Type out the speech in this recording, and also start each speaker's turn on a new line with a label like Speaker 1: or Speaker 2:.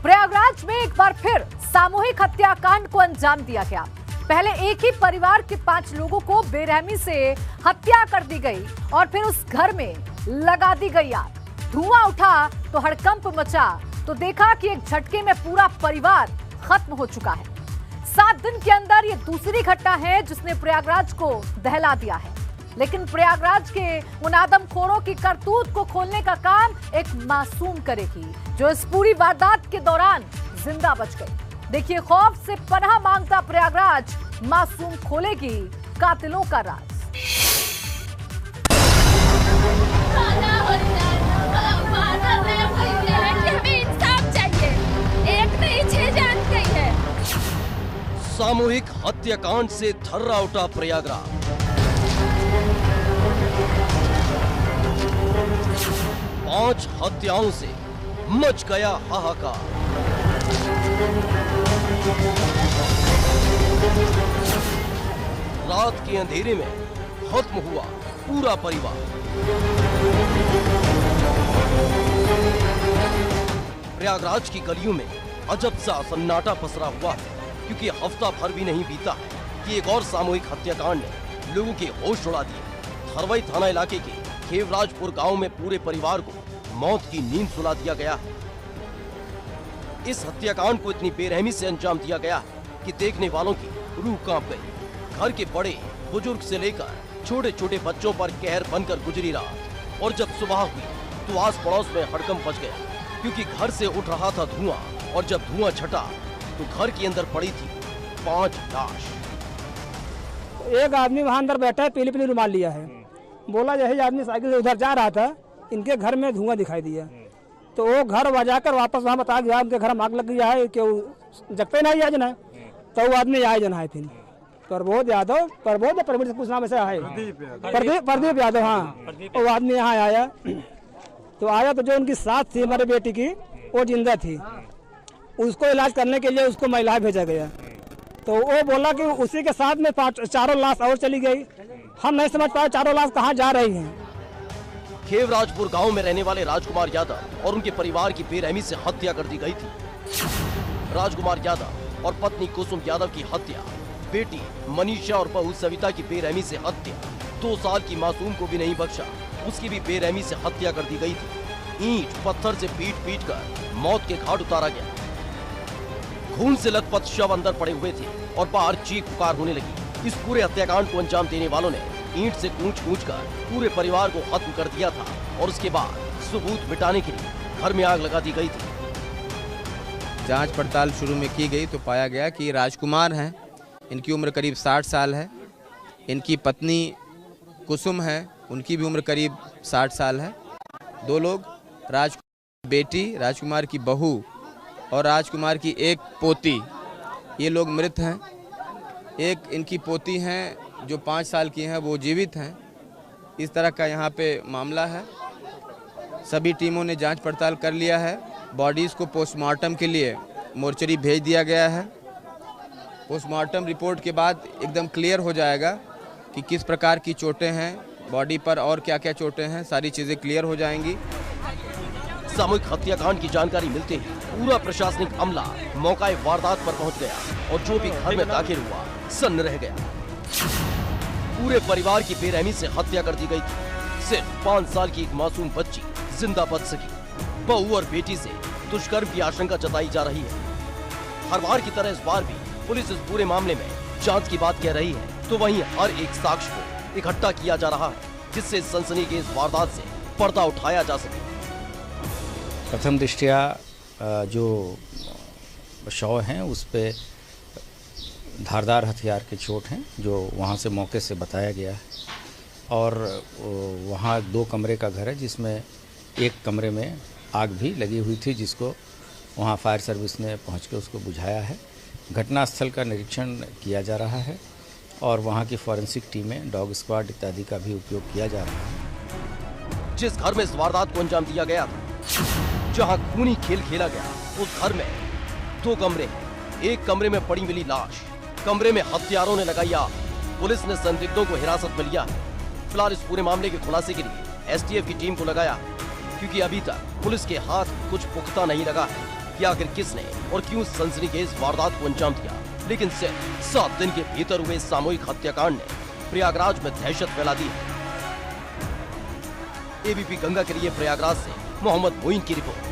Speaker 1: प्रयागराज में एक बार फिर सामूहिक हत्याकांड को अंजाम दिया गया। पहले एक ही परिवार के 5 लोगों को बेरहमी से हत्या कर दी गई और फिर उस घर में लगा दी गई आग। धुआं उठा तो हड़कंप मचा तो देखा कि एक झटके में पूरा परिवार खत्म हो चुका है। 7 दिन के अंदर ये दूसरी घटना है जिसने प्रयागराज को दहला दिया है। लेकिन प्रयागराज के उन आदमखोरों की करतूत को खोलने का काम एक मासूम करेगी, जो इस पूरी वारदात के दौरान जिंदा बच गई। देखिए, खौफ से पनाह मांगता प्रयागराज, मासूम खोलेगी कातिलों का राज।
Speaker 2: सामूहिक हत्याकांड से थर्रा उठा प्रयागराज। 5 हत्याओं से मच गया हाहाकार। रात के अंधेरे में खत्म हुआ पूरा परिवार। प्रयागराज की गलियों में अजब सा सन्नाटा पसरा हुआ है, क्योंकि हफ्ता भर भी नहीं बीता कि एक और सामूहिक हत्याकांड ने लोगों के होश उड़ा दिए। हरवई थाना इलाके के खेवराजपुर गांव में पूरे परिवार को मौत की नींद सुला दिया गया है। इस हत्याकांड को इतनी बेरहमी से अंजाम दिया गया है कि देखने वालों की रूह कांप गई। घर के बड़े बुजुर्ग से लेकर छोटे छोटे बच्चों पर कहर बनकर गुजरी रात। और जब सुबह हुई तो आस पड़ोस में हड़कंप मच गया, क्योंकि घर से उठ रहा था धुआं, और जब धुआं छटा तो घर के अंदर पड़ी थी 5 लाश।
Speaker 3: एक आदमी वहाँ अंदर बैठा है, पीली पीली रुमाल लिया है। बोला जैसे आदमी साइकिल से उधर जा रहा था, इनके घर में धुआं दिखाई दिया, तो वो घर बजा कर वापस वहाँ बता गया उनके घर में आग लग गया है, क्यों जगते नहीं आज ना। तो वो आदमी आए जन आए थे प्रबोध यादव, प्रवीण कुछ नाम ऐसे आए, प्रदीप यादव। हाँ, वो आदमी यहाँ आया तो आया तो जो उनकी साथ थी हमारे बेटी की, वो जिंदा थी। उसको इलाज करने के लिए उसको महिला भेजा गया, तो वो बोला कि उसी के साथ में 4 लाश और चली गई। हम नहीं समझ पाए 4 लाश कहाँ जा रही हैं।
Speaker 2: खेवराजपुर गांव में रहने वाले राजकुमार यादव और उनके परिवार की बेरहमी से हत्या कर दी गई थी। राजकुमार यादव और पत्नी कुसुम यादव की हत्या, बेटी मनीषा और बहू सविता की बेरहमी से हत्या, 2 साल की मासूम को भी नहीं बख्शा, उसकी भी बेरहमी से हत्या कर दी गई थी। ईंट पत्थर से पीट कर मौत के घाट उतारा गया। खून से लथपथ शव अंदर पड़े हुए थे और बाहर चीख पुकार होने लगी। इस पूरे हत्याकांड को अंजाम देने वालों ने ईंट से कूच कर पूरे परिवार को खत्म कर दिया था, और उसके बाद सबूत मिटाने के लिए घर में आग लगा दी गई थी।
Speaker 4: जांच पड़ताल शुरू में की गई तो पाया गया कि राजकुमार हैं, इनकी उम्र करीब 60 साल है। इनकी पत्नी कुसुम है, उनकी भी उम्र करीब 60 साल है। 2 लोग, राजकुमार बेटी, राजकुमार की बहू और राजकुमार की एक पोती, ये लोग मृत हैं। एक इनकी पोती हैं जो 5 साल की हैं, वो जीवित हैं। इस तरह का यहाँ पे मामला है। सभी टीमों ने जांच पड़ताल कर लिया है। बॉडीज़ को पोस्टमार्टम के लिए मोर्चरी भेज दिया गया है। पोस्टमार्टम रिपोर्ट के बाद एकदम क्लियर हो जाएगा कि किस प्रकार की चोटें हैं बॉडी पर और क्या क्या चोटें हैं, सारी चीज़ें क्लियर हो जाएंगी।
Speaker 2: सामूहिक हत्याकांड की जानकारी मिलते ही पूरा प्रशासनिक अमला मौके वारदात पर पहुंच गया, और जो भी घर में दाखिल हुआ सन्न रह गया। पूरे परिवार की बेरहमी से हत्या कर दी गई थी। सिर्फ 5 साल की एक मासूम बच्ची जिंदा बच सकी। बहू और बेटी से दुष्कर्म की आशंका जताई जा रही है। हर बार की तरह इस बार भी पुलिस इस पूरे मामले में जांच की बात कह रही है, तो वहीं हर एक साक्ष्य को इकट्ठा किया जा रहा है, जिससे सनसनीखेज वारदात से पर्दा उठाया जा सके।
Speaker 5: प्रथम दृष्टया जो शव हैं उस पे धारदार हथियार के चोट हैं, जो वहाँ से मौके से बताया गया है। और वहाँ 2 कमरे का घर है, जिसमें एक कमरे में आग भी लगी हुई थी, जिसको वहाँ फायर सर्विस ने पहुँच के उसको बुझाया है। घटनास्थल का निरीक्षण किया जा रहा है और वहाँ की फॉरेंसिक टीमें, डॉग स्क्वाड इत्यादि का भी उपयोग किया जा रहा है।
Speaker 2: जिस घर में इस वारदात को अंजाम दिया गया था, जहाँ खूनी खेल खेला गया, उस घर में 2 कमरे हैं। एक कमरे में पड़ी मिली लाश, कमरे में हत्यारों ने लगाई आग। पुलिस ने संदिग्धों को हिरासत में लिया है। फिलहाल इस पूरे मामले के खुलासे के लिए एसटीएफ की टीम को लगाया है, क्योंकि अभी तक पुलिस के हाथ कुछ पुख्ता नहीं लगा है कि आखिर किसने और क्यों सनसनीखेज वारदात को अंजाम दिया। लेकिन सिर्फ 7 दिन के भीतर हुए सामूहिक हत्याकांड ने प्रयागराज में दहशत फैला दी है। एबीपी गंगा के लिए प्रयागराज से मोहम्मद मोइन की रिपोर्ट।